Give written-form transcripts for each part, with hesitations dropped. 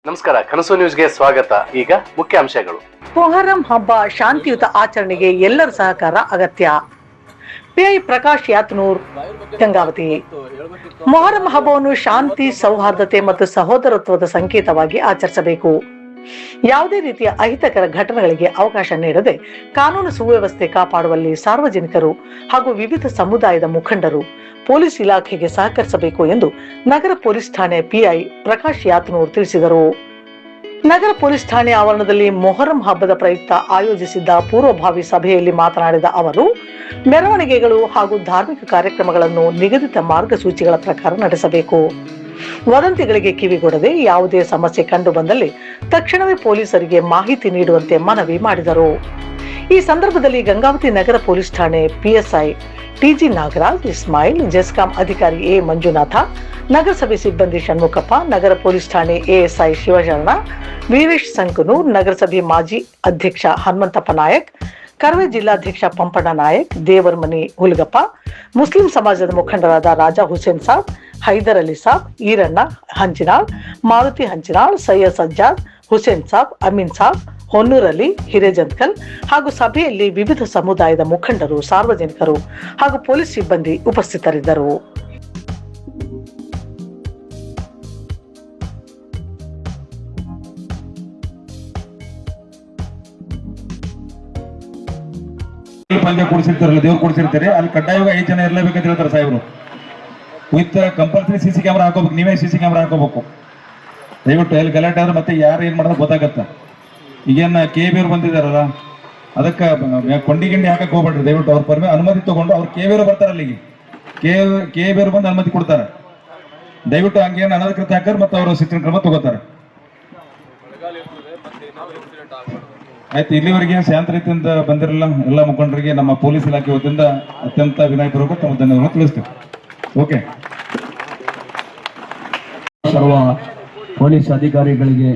ನಮಸ್ಕಾರ, ಕನಸು ನ್ಯೂಸ್ಗೆ ಸ್ವಾಗತ. ಈಗ ಮುಖ್ಯಾಂಶಗಳು. ಮೊಹರಂ ಹಬ್ಬ ಶಾಂತಿಯುತ ಆಚರಣೆಗೆ ಎಲ್ಲರ ಸಹಕಾರ ಅಗತ್ಯ. ಪಿಐ ಪ್ರಕಾಶ್ ಯಾತನೂರ್, ಗಂಗಾವತಿ. ಮೊಹರಂ ಹಬ್ಬವನ್ನು ಶಾಂತಿ, ಸೌಹಾರ್ದತೆ ಮತ್ತು ಸಹೋದರತ್ವದ ಸಂಕೇತವಾಗಿ ಆಚರಿಸಬೇಕು. ಯಾವುದೇ ರೀತಿಯ ಅಹಿತಕರ ಘಟನೆಗಳಿಗೆ ಅವಕಾಶ ನೀಡದೆ ಕಾನೂನು ಸುವ್ಯವಸ್ಥೆ ಕಾಪಾಡುವಲ್ಲಿ ಸಾರ್ವಜನಿಕರು ಹಾಗೂ ವಿವಿಧ ಸಮುದಾಯದ ಮುಖಂಡರು ಪೊಲೀಸ್ ಇಲಾಖೆಗೆ ಸಹಕರಿಸಬೇಕು ಎಂದು ನಗರ ಪೊಲೀಸ್ ಠಾಣೆ ಪಿಐ ಪ್ರಕಾಶ್ ಯಾತನೂರ್ ತಿಳಿಸಿದರು. ನಗರ ಪೊಲೀಸ್ ಠಾಣೆ ಆವರಣದಲ್ಲಿ ಮೊಹರಂ ಹಬ್ಬದ ಪ್ರಯುಕ್ತ ಆಯೋಜಿಸಿದ್ದ ಪೂರ್ವಭಾವಿ ಸಭೆಯಲ್ಲಿ ಮಾತನಾಡಿದ ಅವರು, ಮೆರವಣಿಗೆಗಳು ಹಾಗೂ ಧಾರ್ಮಿಕ ಕಾರ್ಯಕ್ರಮಗಳನ್ನು ನಿಗದಿತ ಮಾರ್ಗಸೂಚಿಗಳ ಪ್ರಕಾರ ನಡೆಸಬೇಕು. ವದಂತಿಗಳಿಗೆ ಕಿವಿಗೊಡದೆ ಯಾವುದೇ ಸಮಸ್ಯೆ ಕಂಡು ಬಂದಲ್ಲಿ ತಕ್ಷಣವೇ ಪೊಲೀಸರಿಗೆ ಮಾಹಿತಿ ನೀಡುವಂತೆ ಮನವಿ ಮಾಡಿದರು. ಈ ಸಂದರ್ಭದಲ್ಲಿ ಗಂಗಾವತಿ ನಗರ ಪೊಲೀಸ್ ಠಾಣೆ ಪಿಎಸ್ಐ ಟಿಜಿ ನಾಗರಾಜ್, ಇಸ್ಮಾಯಿಲ್, ಜೆಸ್ಕಾಂ ಅಧಿಕಾರಿ ಎ ಮಂಜುನಾಥ, ನಗರಸಭೆ ಸಿಬ್ಬಂದಿ ಷಣ್ಮುಖಪ್ಪ, ನಗರ ಪೊಲೀಸ್ ಠಾಣೆ ಎಎಸ್ಐ ಶಿವಶರಣ, ವೀರೇಶ್ ಸಂಕನೂರ್, ನಗರಸಭೆ ಮಾಜಿ ಅಧ್ಯಕ್ಷ ಹನುಮಂತಪ್ಪ ನಾಯಕ್, ಕರವೇ ಜಿಲ್ಲಾಧ್ಯಕ್ಷ ಪಂಪಣ್ಣ ನಾಯಕ್, ದೇವರಮನಿ ಹುಲ್ಗಪ್ಪ, ಮುಸ್ಲಿಂ ಸಮಾಜದ ಮುಖಂಡರಾದ ರಾಜಾ ಹುಸೇನ್ ಸಾಬ್, ಹೈದರ್ ಅಲಿ ಸಾಬ್, ಈರಣ್ಣ ಹಂಚಿನಾಳ್, ಮಾರುತಿ ಹಂಚಿನಾಳ್, ಸೈಯದ್ ಸಜ್ಜಾದ್, ಹುಸೇನ್ ಸಾಬ್, ಅಮೀನ್ ಸಾಬ್, ಹೊನ್ನೂರ್ ಅಲಿ, ಹಿರೇಜಂತ್ಕಲ್ ಹಾಗೂ ಸಭೆಯಲ್ಲಿ ವಿವಿಧ ಸಮುದಾಯದ ಮುಖಂಡರು, ಸಾರ್ವಜನಿಕರು ಹಾಗೂ ಪೊಲೀಸ್ ಸಿಬ್ಬಂದಿ ಉಪಸ್ಥಿತರಿದ್ದರು. ಪಂದ್ಯ ಕೊಡಿಸಿರ್ತಾರಲ್ಲ, ದೇವ್ರು ಕೊಡಿಸಿರ್ತಾರೆ, ಅಲ್ಲಿ ಕಡ್ಡಾಯವಾಗಿ 5 ಜನ ಇರಲೇಬೇಕಂತ ಹೇಳ್ತಾರೆ ಸಾಹೇಬರು. ವಿತ್ ಕಂಪಲ್ಸರಿ ಸಿಸಿ ಕ್ಯಾಮ್ರಾ ಹಾಕೋಬೇಕು. ನೀವೇ ಸಿಸಿ ಕ್ಯಾಮ್ರಾ ಹಾಕೋಬೇಕು. ದಯವಿಟ್ಟು ಎಲ್ಲಿ ಗಲಾಟೆ ಆದ್ರೆ ಮತ್ತೆ ಯಾರು ಏನ್ ಮಾಡೋದು ಗೊತ್ತಾಗತ್ತ. ಈಗೇನ KBR ಬಂದಿದಾರಲ್ಲ, ಅದಕ್ಕೆ ಕೊಂಡಿ ಹಾಕಕ್ ಹೋಗ್ಬೇಡ್ರಿ. ದಯವಿಟ್ಟು ಅವ್ರ ಅನುಮತಿ ತಗೊಂಡು ಅವ್ರು KBR ಬರ್ತಾರ, ಅಲ್ಲಿಗೆ KBR ಬಂದು ಅನುಮತಿ ಕೊಡ್ತಾರೆ. ದಯವಿಟ್ಟು ಹಂಗೇನು ಅನಧಿಕೃತ ಹಾಕರ್ ಮತ್ತೆ ಅವರು ಶಿಕ್ಷಣ ಕ್ರಮ ತಗೋತಾರೆ. ಆಯ್ತು, ಇಲ್ಲಿವರೆಗೆ ಶಾಂತ ರೀತಿಯಿಂದ ಬಂದಿರಲ್ಲ ಎಲ್ಲ ಮುಖಂಡರಿಗೆ ನಮ್ಮ ಪೊಲೀಸ್ ಇಲಾಖೆ ವತಿಯಿಂದ ಅತ್ಯಂತ ವಿನಯಪೂರ್ವಕ ತಮ್ಮ ಧನ್ಯವಾದ ತಿಳಿಸ್ತೇವೆ. ಓಕೆ. ಸರ್ವ ಪೊಲೀಸ್ ಅಧಿಕಾರಿಗಳಿಗೆ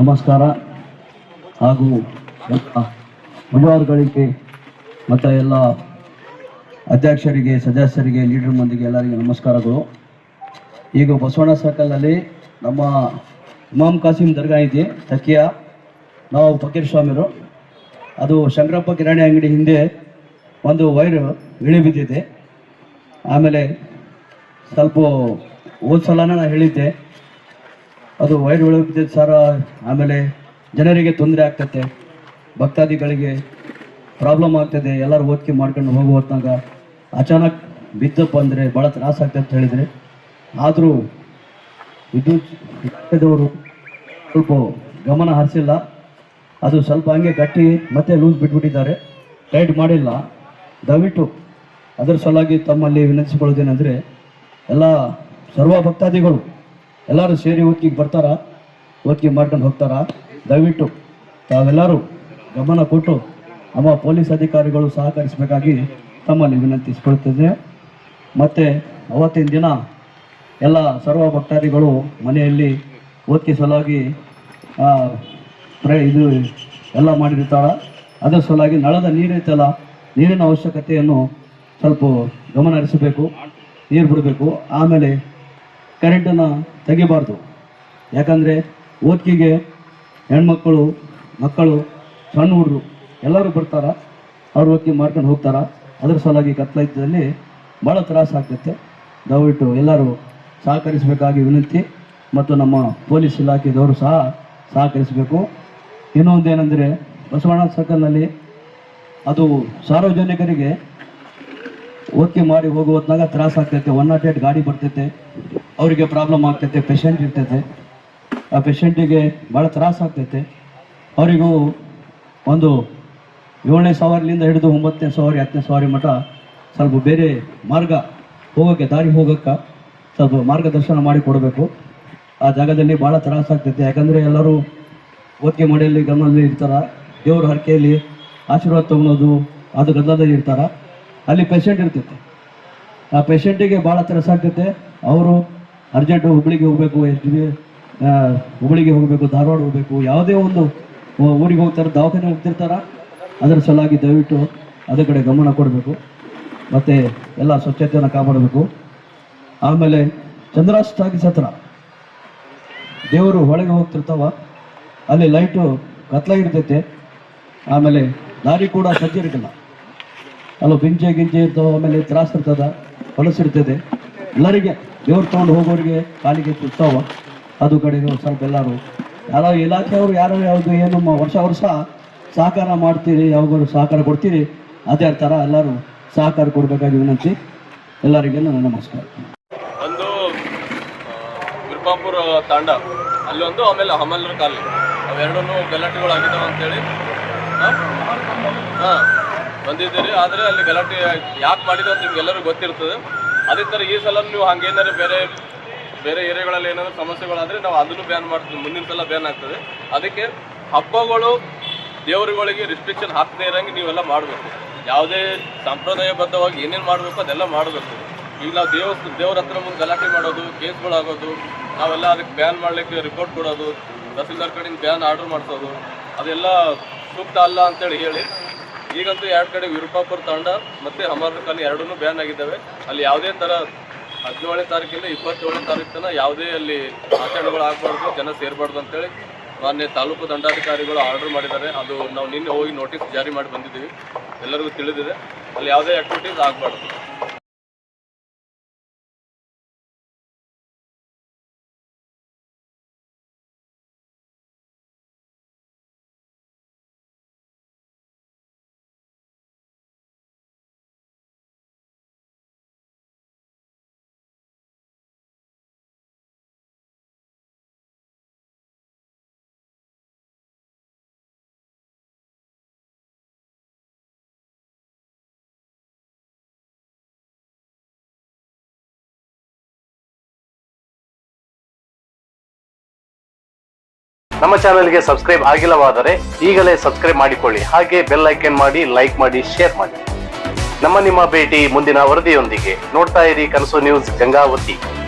ನಮಸ್ಕಾರ ಹಾಗೂ ಮುಜಾವರ್ಗಳಿಗೆ ಮತ್ತು ಎಲ್ಲ ಅಧ್ಯಕ್ಷರಿಗೆ, ಸದಸ್ಯರಿಗೆ, ಲೀಡರ್ ಮಂದಿಗೆ ಎಲ್ಲರಿಗೆ ನಮಸ್ಕಾರಗಳು. ಈಗ ಬಸವಣ್ಣ ಸರ್ಕಲ್ನಲ್ಲಿ ನಮ್ಮ ಇಮಾಮ್ ಕಾಸಿಂ ದರ್ಗಾ ಇದೆ, ತಕಿಯಾ. ನಾವು ಫಕೀರ್ ಸ್ವಾಮಿರು. ಅದು ಶಂಕರಪ್ಪ ಕಿರಾಣಿ ಅಂಗಡಿ ಹಿಂದೆ ಒಂದು ವೈರು ಇಳಿ ಬಿದ್ದಿದೆ. ಆಮೇಲೆ ಸ್ವಲ್ಪ ಹೋದ ಸಲನ ನಾನು ಹೇಳಿದ್ದೆ, ಅದು ವೈರ್ ಇಳಿ ಬಿದ್ದಿದ್ದು ಸರ್. ಆಮೇಲೆ ಜನರಿಗೆ ತೊಂದರೆ ಆಗ್ತದೆ, ಭಕ್ತಾದಿಗಳಿಗೆ ಪ್ರಾಬ್ಲಮ್ ಆಗ್ತದೆ. ಎಲ್ಲರೂ ಓದ್ಕೆ ಮಾಡ್ಕೊಂಡು ಹೋಗೋ ಹೊತ್ತಾಗ ಅಚಾನಕ್ ಬಿದ್ದಪ್ಪ ಅಂದರೆ ಭಾಳ ತ್ರಾಸ ಆಗ್ತದೆ ಅಂತ ಹೇಳಿದರೆ, ಆದರೂ ವಿದ್ಯುತ್ ಇಲಾಖೆದವರು ಸ್ವಲ್ಪ ಗಮನ ಹರಿಸಿಲ್ಲ. ಅದು ಸ್ವಲ್ಪ ಹಂಗೆ ಗಟ್ಟಿ ಮತ್ತೆ ಲೂಸ್ ಬಿಟ್ಬಿಟ್ಟಿದ್ದಾರೆ, ಟೈಟ್ ಮಾಡಿಲ್ಲ. ದಯವಿಟ್ಟು ಅದರ ಸಲುವಾಗಿ ತಮ್ಮಲ್ಲಿ ವಿನಂತಿಸಿಕೊಳ್ಳೋದೇನೆಂದರೆ, ಎಲ್ಲ ಸರ್ವ ಭಕ್ತಾದಿಗಳು ಎಲ್ಲರೂ ಸೇರಿ ಓದ್ಕಿಗೆ ಬರ್ತಾರ, ಓದ್ಕೆ ಮಾಡ್ಕೊಂಡು ಹೋಗ್ತಾರ. ದಯವಿಟ್ಟು ತಾವೆಲ್ಲರೂ ಗಮನ ಕೊಟ್ಟು ನಮ್ಮ ಪೊಲೀಸ್ ಅಧಿಕಾರಿಗಳು ಸಹಕರಿಸಬೇಕಾಗಿ ತಮ್ಮಲ್ಲಿ ವಿನಂತಿಸಿಕೊಳ್ತಿದ್ದೆ. ಮತ್ತು ಅವತ್ತಿನ ದಿನ ಎಲ್ಲ ಸರ್ವ ಭಕ್ತಾದಿಗಳು ಮನೆಯಲ್ಲಿ ಓದ್ಕೆ ಸಲುವಾಗಿ ಇದು ಎಲ್ಲ ಮಾಡಿರ್ತಾರ. ಅದರ ಸಲುವಾಗಿ ನಳದ ನೀರೈತಲ್ಲ, ನೀರಿನ ಅವಶ್ಯಕತೆಯನ್ನು ಸ್ವಲ್ಪ ಗಮನ ಹರಿಸಬೇಕು, ನೀರು ಬಿಡಬೇಕು. ಆಮೇಲೆ ಕರೆಂಟನ್ನು ತೆಗಿಬಾರ್ದು. ಯಾಕಂದರೆ ಓದ್ಕಿಗೆ ಹೆಣ್ಮಕ್ಕಳು, ಮಕ್ಕಳು, ಸಣ್ಣ ಹುಡುಗರು ಎಲ್ಲರೂ ಬರ್ತಾರ, ಅವ್ರು ಓದ್ಕೆ ಮಾಡ್ಕೊಂಡು ಹೋಗ್ತಾರ. ಅದರ ಸಲುವಾಗಿ ಕತ್ಲೈತದಲ್ಲಿ ಭಾಳ ತ್ರಾಸ ಆಗ್ತೈತೆ. ದಯವಿಟ್ಟು ಎಲ್ಲರೂ ಸಹಕರಿಸಬೇಕಾಗಿ ವಿನಂತಿ. ಮತ್ತು ನಮ್ಮ ಪೊಲೀಸ್ ಇಲಾಖೆದವರು ಸಹ ಸಹಕರಿಸಬೇಕು. ಇನ್ನೊಂದೇನೆಂದರೆ, ಬಸವಣ್ಣ ಸರ್ಕಲ್ನಲ್ಲಿ ಅದು ಸಾರ್ವಜನಿಕರಿಗೆ ಓದ್ಕೆ ಮಾಡಿ ಹೋಗುವ ಹೊತ್ನಾಗ ತ್ರಾಸ ಆಗ್ತೈತೆ. 108 ಗಾಡಿ ಬರ್ತೈತೆ, ಅವರಿಗೆ ಪ್ರಾಬ್ಲಮ್ ಆಗ್ತೈತೆ. ಪೇಷಂಟ್ ಇರ್ತೈತೆ, ಆ ಪೇಷಂಟಿಗೆ ಭಾಳ ತ್ರಾಸ ಆಗ್ತೈತೆ. ಅವರಿಗೂ ಒಂದು 7ನೇ ಸವಾರಿಲಿಂದ ಹಿಡಿದು 9ನೇ ಸವಾರಿ 10ನೇ ಸವಾರಿ ಮಠ ಸ್ವಲ್ಪ ಬೇರೆ ಮಾರ್ಗ ಹೋಗೋಕ್ಕೆ, ದಾರಿ ಹೋಗೋಕ್ಕೆ ಸ್ವಲ್ಪ ಮಾರ್ಗದರ್ಶನ ಮಾಡಿ ಕೊಡಬೇಕು. ಆ ಜಾಗದಲ್ಲಿ ಭಾಳ ತ್ರಾಸ ಆಗ್ತೈತೆ. ಯಾಕಂದರೆ ಎಲ್ಲರೂ ಓದ್ಕೆ ಮಾಡಿಯಲ್ಲಿ ಗಮನದಲ್ಲಿ ಇರ್ತಾರ, ದೇವ್ರ ಹರಕೆಯಲ್ಲಿ ಆಶೀರ್ವಾದ ತೊಗೊಳೋದು ಅದು ಗದ್ದಲದಲ್ಲಿ ಇರ್ತಾರ. ಅಲ್ಲಿ ಪೇಷಂಟ್ ಇರ್ತೈತೆ, ಆ ಪೇಷಂಟಿಗೆ ಭಾಳ ತ್ರಾಸ ಆಗ್ತೈತೆ. ಅವರು ಅರ್ಜೆಂಟು ಹುಬ್ಬಳ್ಳಿಗೆ ಹೋಗಬೇಕು, ಹುಬ್ಬಳ್ಳಿಗೆ ಹೋಗಬೇಕು, ಧಾರವಾಡ ಹೋಗಬೇಕು, ಯಾವುದೇ ಒಂದು ಊರಿಗೆ ಹೋಗ್ತಾರೆ, ದವಾಖಾನೆ ಹೋಗ್ತಿರ್ತಾರ. ಅದರ ಸಲುವಾಗಿ ದಯವಿಟ್ಟು ಅದೇ ಕಡೆ ಗಮನ ಕೊಡಬೇಕು. ಮತ್ತು ಎಲ್ಲ ಸ್ವಚ್ಛತೆಯನ್ನು ಕಾಪಾಡಬೇಕು. ಆಮೇಲೆ ಚಂದ್ರಾಷ್ಟಾಗಿ ಸತ್ರ ದೇವರು ಒಳಗೆ ಹೋಗ್ತಿರ್ತಾವ, ಅಲ್ಲಿ ಲೈಟು ಕತ್ಲಾಗಿರ್ತೈತೆ, ಆಮೇಲೆ ದಾರಿ ಕೂಡ ಸಜ್ಜಿರಕ್ಕಿಲ್ಲ, ಅಲ್ಲ ಗಿಂಜೆ ಇರ್ತಾವೆ, ಆಮೇಲೆ ತ್ರಾಸ ಇರ್ತದ, ಹೊಲಸಿರ್ತದೆ. ಎಲ್ಲರಿಗೆ ದೇವ್ರು ತೊಗೊಂಡು ಹೋಗೋರಿಗೆ ಕಾಲಿಗೆ ತುತ್ತಾವ. ಅದು ಕಡೆಗೆ ಸ್ವಲ್ಪ ಎಲ್ಲರೂ ಯಾರೋ ಇಲಾಖೆಯವರು ಯಾವುದು ಏನು ವರ್ಷ ಸಹಕಾರ ಮಾಡ್ತೀರಿ, ಯಾವಾಗಲೂ ಸಹಕಾರ ಕೊಡ್ತೀರಿ, ಅದೇ ಥರ ಎಲ್ಲರೂ ಸಹಕಾರ ಕೊಡಬೇಕಾಗಿ ವಿನಂತಿ. ಎಲ್ಲರಿಗೂ ನನ್ನ ನಮಸ್ಕಾರ. ಒಂದು ವಿರುಪಾಪುರ ತಾಂಡ ಅಲ್ಲೊಂದು, ಆಮೇಲೆ ಹಮಲ್ರ ಕಾಲಿ, ಅವೆರಡೂ ಗಲಾಟೆಗಳು ಆಗಿದ್ದಾವೆ ಅಂತೇಳಿ ಬಂದಿದ್ದೀರಿ. ಆದರೆ ಅಲ್ಲಿ ಗಲಾಟೆ ಯಾಕೆ ಮಾಡಿದೆ ಅಂತ ನಿಮ್ಗೆಲ್ಲರೂ ಗೊತ್ತಿರ್ತದೆ. ಅದೇ ಥರ ಈ ಸಲ ನೀವು ಹಂಗೇನಾದ್ರು ಬೇರೆ ಏರಿಯಾಗಳಲ್ಲಿ ಏನಾದರೂ ಸಮಸ್ಯೆಗಳಾದರೆ ನಾವು ಅದನ್ನು ಬ್ಯಾನ್ ಮಾಡ್ತೀವಿ, ಮುಂದಿನ ಸಲ ಬ್ಯಾನ್ ಆಗ್ತದೆ. ಅದಕ್ಕೆ ಹಬ್ಬಗಳು ದೇವರುಗಳಿಗೆ ರಿಸ್ಟ್ರಿಕ್ಷನ್ ಹಾಕದೇ ಇರೋಂಗೆ ನೀವೆಲ್ಲ ಮಾಡಬೇಕು. ಯಾವುದೇ ಸಂಪ್ರದಾಯಬದ್ಧವಾಗಿ ಏನೇನು ಮಾಡಬೇಕು ಅದೆಲ್ಲ ಮಾಡಬೇಕು. ಈಗ ನಾವು ದೇವ್ರ ಹತ್ರ ಮುಂದೆ ಗಲಾಟೆ ಮಾಡೋದು, ಕೇಸ್ಗಳಾಗೋದು, ನಾವೆಲ್ಲ ಅದಕ್ಕೆ ಬ್ಯಾನ್ ಮಾಡಲಿಕ್ಕೆ ರಿಪೋರ್ಟ್ ಕೊಡೋದು, ತಹಸೀಲ್ದಾರ್ ಕಡೆಯಿಂದ ಬ್ಯಾನ್ ಆರ್ಡರ್ ಮಾಡಿಸೋದು, ಅದೆಲ್ಲ ಸೂಕ್ತ ಅಲ್ಲ ಅಂತೇಳಿ ಹೇಳಿ ಈಗಂತೂ 2 ಕಡೆ ವಿರುಪಾಪುರ ತಾಂಡ ಮತ್ತು ಹಮರ್ರ ಕಾಲಿ ಎರಡೂ ಬ್ಯಾನ್ ಆಗಿದ್ದಾವೆ. ಅಲ್ಲಿ ಯಾವುದೇ ಥರ 17ನೇ ತಾರೀಕಿಂದ 27ನೇ ತಾರೀಕು ತನಕ ಯಾವುದೇ ಅಲ್ಲಿ ಆಚರಣೆಗಳು ಆಗಬಾರ್ದು, ಜನ ಸೇರಬಾರ್ದು ಅಂತೇಳಿ ಮಾನ್ಯ ತಾಲೂಕು ದಂಡಾಧಿಕಾರಿಗಳು ಆರ್ಡರ್ ಮಾಡಿದ್ದಾರೆ. ಅದು ನಾವು ನಿನ್ನೆ ಹೋಗಿ ನೋಟಿಸ್ ಜಾರಿ ಮಾಡಿ ಬಂದಿದ್ದೀವಿ, ಎಲ್ಲರಿಗೂ ತಿಳಿದಿದೆ. ಅಲ್ಲಿ ಯಾವುದೇ ಆ್ಯಕ್ಟಿವಿಟೀಸ್ ಆಗಬಾರ್ದು. ನಮ್ಮ ಚಾನೆಲ್ಗೆ ಸಬ್ಸ್ಕ್ರೈಬ್ ಆಗಿಲ್ಲವಾದರೆ ಈಗಲೇ ಸಬ್ಸ್ಕ್ರೈಬ್ ಮಾಡಿಕೊಳ್ಳಿ. ಹಾಗೆ ಬೆಲ್ ಐಕನ್ ಮಾಡಿ, ಲೈಕ್ ಮಾಡಿ, ಶೇರ್ ಮಾಡಿ. ನಿಮ್ಮ ಭೇಟಿ ಮುಂದಿನ ವರದಿಯೊಂದಿಗೆ. ನೋಡ್ತಾ ಇರಿ ಕನಸು ನ್ಯೂಸ್ ಗಂಗಾವತಿ.